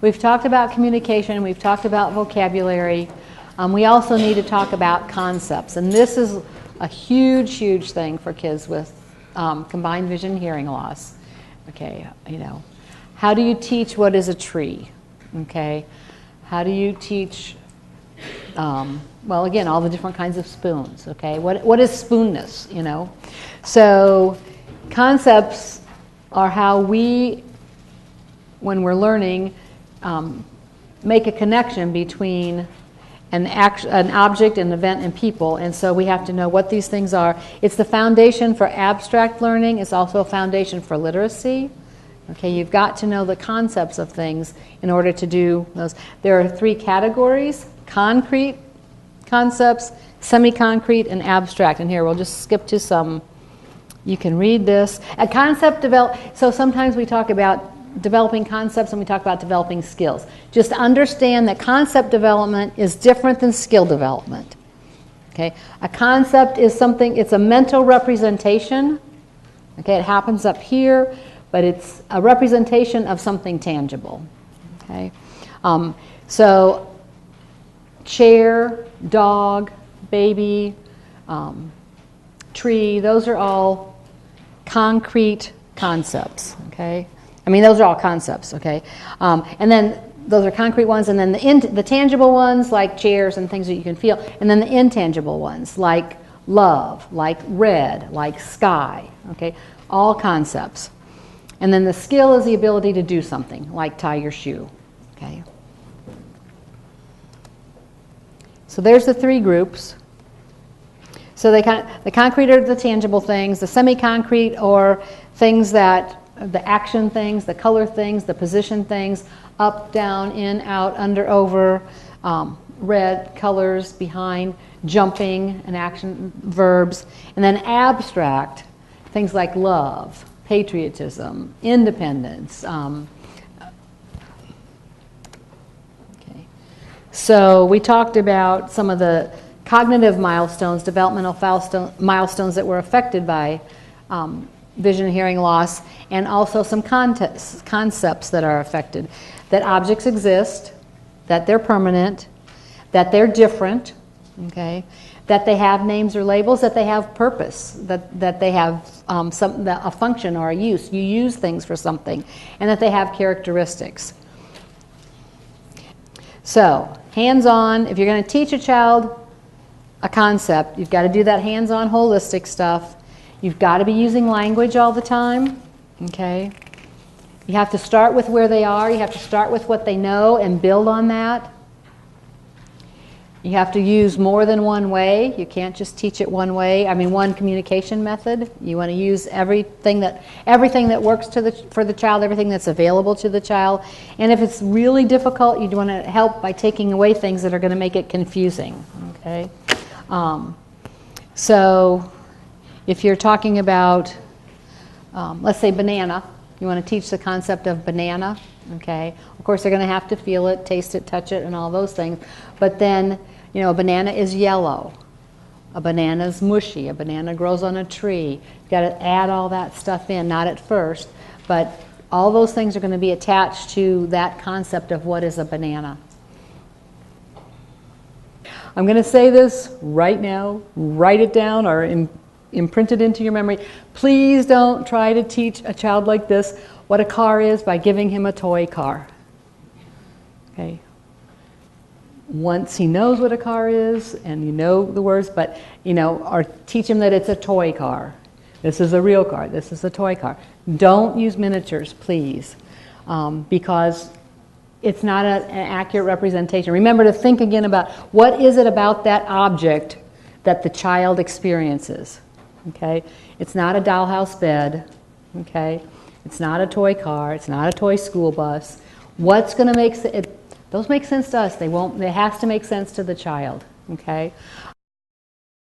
we've talked about communication, we've talked about vocabulary. We also need to talk about concepts, and this is a huge, huge thing for kids with combined vision hearing loss. Okay, you know, how do you teach what is a tree? Okay, how do you teach, well, again, all the different kinds of spoons, okay? What is spoonness, you know? So concepts are how we, when we're learning, make a connection between an object, an event, and people, and so we have to know what these things are. It's the foundation for abstract learning. It's also a foundation for literacy. Okay, you've got to know the concepts of things in order to do those. There are 3 categories: concrete concepts, semi-concrete, and abstract. And here, we'll just skip to some. You can read this. A concept so sometimes we talk about developing concepts and we talk about developing skills. Just understand that concept development is different than skill development. Okay, a concept is something, it's a mental representation. Okay, it happens up here, but it's a representation of something tangible. Okay, so chair, dog, baby, tree, those are all concrete concepts. Okay, I mean, those are all concepts. Okay, and then those are concrete ones, and then the tangible ones like chairs and things that you can feel, and then the intangible ones like love, like red, like sky. Okay, all concepts. And then the skill is the ability to do something, like tie your shoe. Okay. So there's the 3 groups. So the concrete are the tangible things, the semi-concrete or things that, the action things, the color things, the position things, up, down, in, out, under, over, red, colors, behind, jumping, and action verbs. And then abstract, things like love, patriotism, independence. Okay. So we talked about some of the cognitive milestones, developmental milestones that were affected by vision and hearing loss, and also some concepts that are affected. That objects exist, that they're permanent, that they're different, okay, that they have names or labels, that they have purpose, that they have a function or a use. You use things for something, and that they have characteristics. So, hands-on, if you're going to teach a child a concept, you've got to do that hands-on holistic stuff. You've got to be using language all the time, okay? You have to start with where they are. You have to start with what they know and build on that. You have to use more than one way. You can't just teach it one way. I mean, one communication method. You want to use everything that works for the child, everything that's available to the child. And if it's really difficult, you want to help by taking away things that are going to make it confusing. Okay. So, if you're talking about, let's say banana, you want to teach the concept of banana. Okay. Of course, they're going to have to feel it, taste it, touch it, and all those things. But then, you know, a banana is yellow. A banana is mushy. A banana grows on a tree. You've got to add all that stuff in, not at first, but all those things are going to be attached to that concept of what is a banana. I'm going to say this right now. Write it down or imprint it into your memory. Please don't try to teach a child like this what a car is by giving him a toy car. Okay. Once he knows what a car is, and you know the words, but, you know, or teach him that it's a toy car. This is a real car. This is a toy car. Don't use miniatures, please, because it's not an accurate representation. Remember to think again about what is it about that object that the child experiences. Okay? It's not a dollhouse bed. Okay? It's not a toy car. It's not a toy school bus. What's going to make it? Those make sense to us. They won't. It has to make sense to the child. Okay.